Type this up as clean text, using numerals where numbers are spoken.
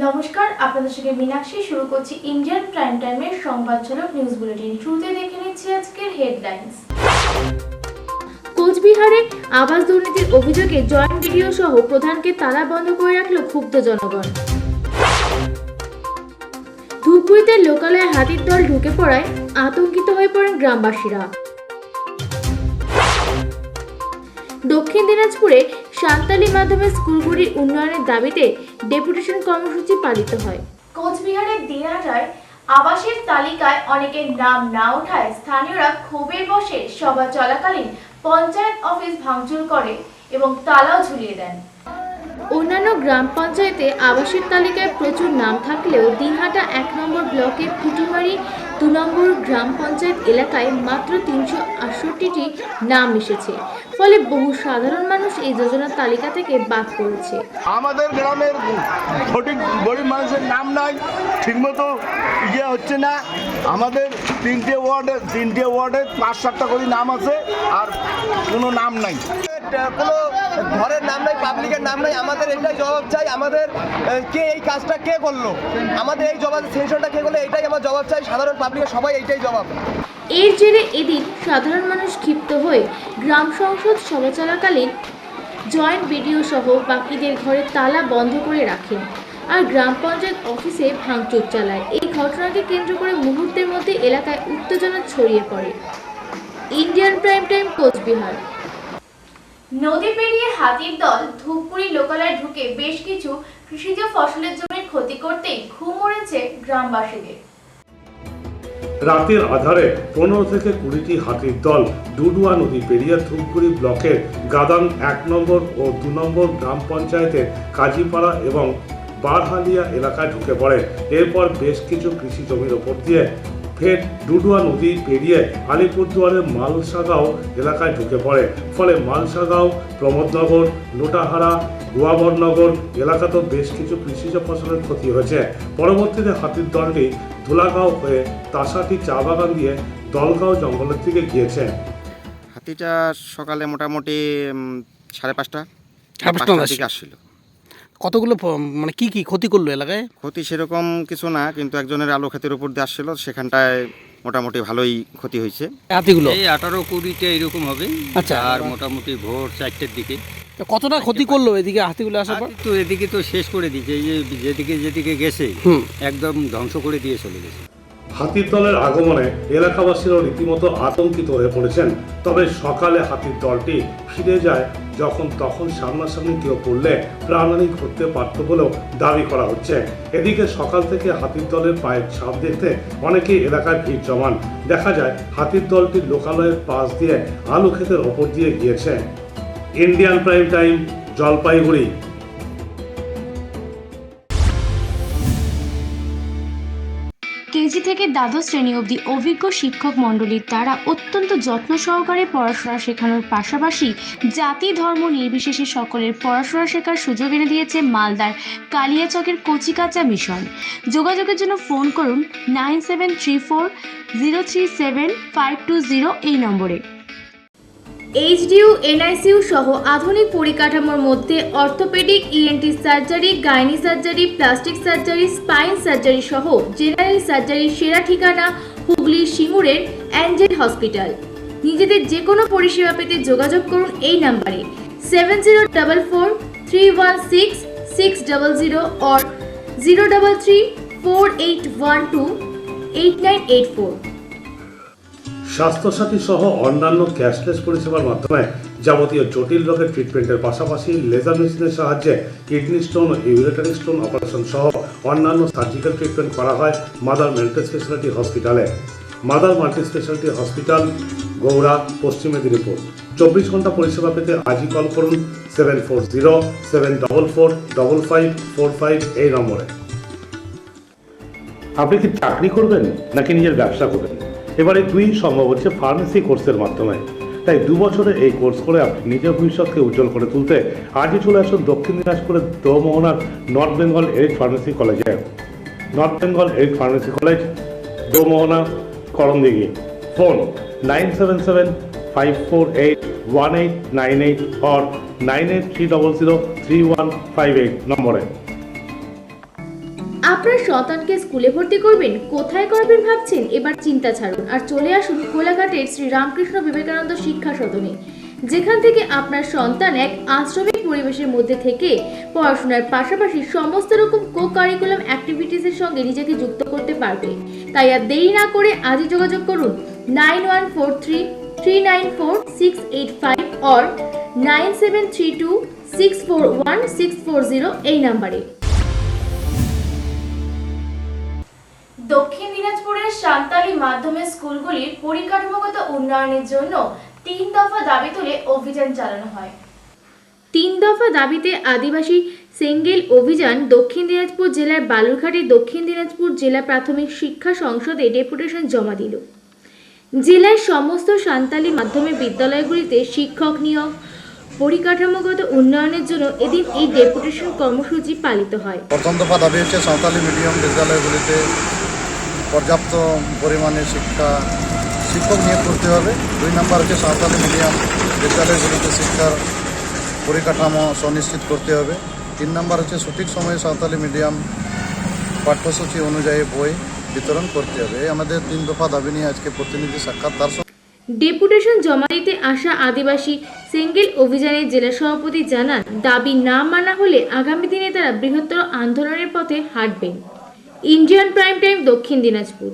নমস্কার, আপনাদের সঙ্গে মীনাক্ষী। শুরু করছি ইন্ডিয়ান প্রাইম টাইমের সংবাদ ঝলক নিউজ বুলেটিন। শুরুতে দেখে নিচ্ছি আজকের হেডলাইন্স। কোচবিহারে আবাস দুর্নীতির অভিযোগে জয়েন্ট ভিডিও সহ প্রধানকে তালা বন্ধ করে রাখল ক্ষুব্ধ জনগণ। ধূপগুড়িতে লোকালয়ে হাতির দল ঢুকে পড়ায় আতঙ্কিত হয়ে পড়েন গ্রামবাসীরা। দক্ষিণ দিনাজপুরে সান্তালি মাধ্যমে স্কুলগুলির উন্নয়নের দাবিতে ডেপুটেশন কর্মসূচি পালিত হয়। কোচবিহারের দিনহাটায় আবাসের তালিকায় অনেকের নাম না ওঠায় স্থানীয়রা ক্ষোভের বশে সভা চলাকালীন পঞ্চায়েত অফিস ভাঙচুর করে এবং তালাও ঝুলিয়ে দেন। অন্যান্য গ্রাম পঞ্চায়েতে আবাসের তালিকায় প্রচুর নাম থাকলেও দিনহাটা 1 নম্বর ব্লকের পুটিমারি 2 নম্বর গ্রাম পঞ্চায়েত এলাকায় মাত্র 368টি নাম এসেছে, ফলে বহু সাধারণ মানুষ এই যোজনার তালিকা থেকে বাদ পড়েছে। আমাদের গ্রামের সঠিক গরিব মানুষের নাম নাই, ঠিকমতো ইয়ে হচ্ছে না। আমাদের তিনটে ওয়ার্ডে 5-7টা করে নাম আছে, আর কোনো নাম নাই, কোনো ঘরের নাম নাই, পাবলিকের নাম নাই। আমাদের এটাই জবাব চাই, আমাদের কে এই কাজটা কে করলো, আমাদের এই জবাব সেশনটা কে করলো, এটাই আমার জবাব চাই। সাধারণ পাবলিকের সবাই এইটাই জবাব। এর জেরে এদিন সাধারণ মানুষ ক্ষিপ্ত হয়ে গ্রাম সংসদ সভা চলাকালীন জয়েন্ট বিডিও সহ বাকিদের ঘরে তালা বন্ধ করে রাখেন আর গ্রাম পঞ্চায়েত অফিসে ভাঙচুর চালায়। এই ঘটনাকে কেন্দ্র করে মুহূর্তের মধ্যে এলাকায় উত্তেজনা ছড়িয়ে পড়ে। Indian prime time, Coochbehar. নদী পেরিয়ে হাতির দল ধূপগুড়ি লোকালয়ে ঢুকে বেশ কিছু কৃষিজ ফসলের জমির ক্ষতি করতেই ঘুম উড়েছে গ্রামবাসীদের। রাতের আধারে 15 থেকে 20টি হাতির দল ডুডুয়া নদী পেরিয়ে ধূপগুড়ি ব্লকের গাদান 1 নম্বর ও 2 নম্বর গ্রাম পঞ্চায়েতের কাজীপাড়া এবং বারহালিয়া এলাকায় ঢুকে পড়ে। এরপর বেশ কিছু কৃষি জমির ওপর দিয়ে ফের ডুডুয়া নদী পেরিয়ে আলিপুরদুয়ারের মালসাগাঁও এলাকায় ঢুকে পড়ে। ফলে মালসাগাঁও, প্রমোদনগর, লোটাহারা, গোয়াবরনগর এলাকাতেও বেশ কিছু কৃষিজ ফসলের ক্ষতি হয়েছে। পরবর্তীতে হাতির দলটি ধুলাগাঁও হয়ে তাসাটি চা বাগান দিয়ে দলগাঁও জঙ্গলের দিকে গিয়েছে। হাতিটা সকালে মোটামুটি 5:30 দিকে আসছিল। কতগুলো মানে কি ক্ষতি করলো এলাকায়? ক্ষতি সেরকম কিছু না, কিন্তু একজনের আলু ক্ষেতের উপর দিয়ে আসছিল, সেখানটায় মোটামুটি ভালোই ক্ষতি হয়েছে। হাতিগুলো এই 18-20টা এরকম হবে। আচ্ছা, আর মোটামুটি ভোর 4টের দিকে। কতটা ক্ষতি করলো এদিকে হাতিগুলো আসার পর? তো এদিকে তো শেষ করে দিয়েছে, এই যে যেদিকে গেছে একদম ধ্বংস করে দিয়ে চলে গেছে। হাতির দলের আগমনে এলাকাবাসীরাও রীতিমতো আতঙ্কিত হয়ে পড়েছেন। তবে সকালে হাতির দলটি ফিরে যায় যখন তখন সামনাসামনি কেউ পড়লে প্রাণহানি ঘটতে পারত বলেও দাবি করা হচ্ছে। এদিকে সকাল থেকে হাতির দলের পায়ের ছাপ দেখতে অনেকেই এলাকায় ভিড় জমান। দেখা যায় হাতির দলটি লোকালয়ের পাশ দিয়ে আলু ক্ষেতের ওপর দিয়ে গিয়েছে। Indian prime time, Jalpaiguri. KG থেকে দ্বাদশ শ্রেণী অবধি অভিজ্ঞ শিক্ষক মণ্ডলীর দ্বারা অত্যন্ত যত্ন সহকারে পড়াশোনা শেখানোর পাশাপাশি জাতি ধর্ম নির্বিশেষে সকলের পড়াশোনা শেখার সুযোগ এনে দিয়েছে মালদার কালিয়াচকের কচিকাঁচা মিশন। যোগাযোগের জন্য ফোন করুন 9734037520 এই নম্বরে। এইচডিইউ, এনআইসিইউ সহ আধুনিক পরিকাঠামোর মধ্যে orthopaedic, ENT surgery, gynae surgery, plastic surgery, spine surgery সহ জেনারেল সার্জারির সেরা ঠিকানা হুগলির সিঙ্গুরের অ্যাঞ্জেল হসপিটাল। নিজেদের যে কোনো পরিষেবা পেতে যোগাযোগ করুন এই নাম্বারে 7044316600 or 03348128984। স্বাস্থ্যসাথী সহ অন্যান্য ক্যাশলেস পরিষেবার মাধ্যমে যাবতীয় জটিল রোগের ট্রিটমেন্টের পাশাপাশি লেজার মেশিনের সাহায্যে কিডনি স্টোন ও ইউরেটারি স্টোন অপারেশন সহ অন্যান্য সার্জিক্যাল ট্রিটমেন্ট করা হয় মাদার মাল্টি স্পেশালিটি হসপিটালে। মাদার মাল্টি স্পেশালিটি হসপিটাল, গৌড়া, পশ্চিম মেদিনীপুর। 24 ঘন্টা পরিষেবা পেতে আজই কল করুন 7407445545 এই নম্বরে। আপনি কি চাকরি করবেন নাকি নিজের ব্যবসা করবেন? এবারে দুই সম্ভব হচ্ছে ফার্মেসি কোর্সের মাধ্যমে। তাই 2 বছরের এই কোর্স করে আপনি নিজের ভবিষ্যৎকে উজ্জ্বল করে তুলতে আজই চলে আসুন দক্ষিণ দিনাজপুরের দোমোহনার নর্থ বেঙ্গল এরিড ফার্মেসি কলেজে। North Bengal arid pharmacy college, Domohana, Karandighi. Phone 9775481898 or 9830033158 নম্বরে। আপনার সন্তানকে স্কুলে ভর্তি করবেন, কোথায় করবেন ভাবছেন? এবার চিন্তা ছাড়ুন আর চলে আসুন কোলাঘাটের শ্রী রামকৃষ্ণ বিবেকানন্দ শিক্ষা সদনে, যেখান থেকে আপনার সন্তান এক আশ্রমিক পরিবেশের মধ্যে থেকে পড়াশোনার পাশাপাশি সমস্ত রকম কো কারিকুলাম অ্যাক্টিভিটিসের সঙ্গে নিজেকে যুক্ত করতে পারবে। তাই আর দেরি না করে আজই যোগাযোগ করুন 9143394685 or 9732641640 এই নাম্বারে। দক্ষিণ দিনাজপুরের সান্তালি মাধ্যমিক স্কুলগুলির পরিকাঠামোগত উন্নয়নের জন্য 3 দফা দাবি তুলে অভিযান চালানো হয়। 3 দফা দাবিতে আদিবাসী সেঙ্গেল অভিযান দক্ষিণ দিনাজপুর জেলার বালুরঘাটে দক্ষিণ দিনাজপুর জেলা প্রাথমিক শিক্ষা সংসদে ডেপুটেশন জমা দিল। জেলার সমস্ত সান্তালি মাধ্যমিক বিদ্যালয়গুলিতে শিক্ষক নিয়োগ, পরিকাঠামোগত উন্নয়নের জন্য এদিন এই ডেপুটেশন কর্মসূচি পালিত হয়। প্রথম দফা দাবি হচ্ছে সাঁওতালি মিডিয়াম বিদ্যালয়গুলিতে পর্যাপ্ত পরিমাণে শিক্ষক নিয়োগ করতে হবে। 2 নম্বর হচ্ছে সাঁওতালি মিডিয়াম বিদ্যালয়গুলিতে শিক্ষার পরিকাঠামো সুনিশ্চিত করতে হবে। 3 নম্বর হচ্ছে সঠিক সময়ে সাঁওতালি মিডিয়াম পাঠ্যসূচি অনুযায়ী বই বিতরণ করতে হবে। এই আমাদের 3 দফা দাবি নিয়ে আজকে প্রতিনিধি সাক্ষাৎ। তার ডেপুটেশন জমা দিতে আসা আদিবাসী সেঙ্গেল অভিযানের জেলা সভাপতি জানান, দাবি না মানা হলে আগামী দিনে তারা বৃহত্তর আন্দোলনের পথে হাঁটবেন। ইন্ডিয়ান প্রাইম টাইম, দক্ষিণ দিনাজপুর।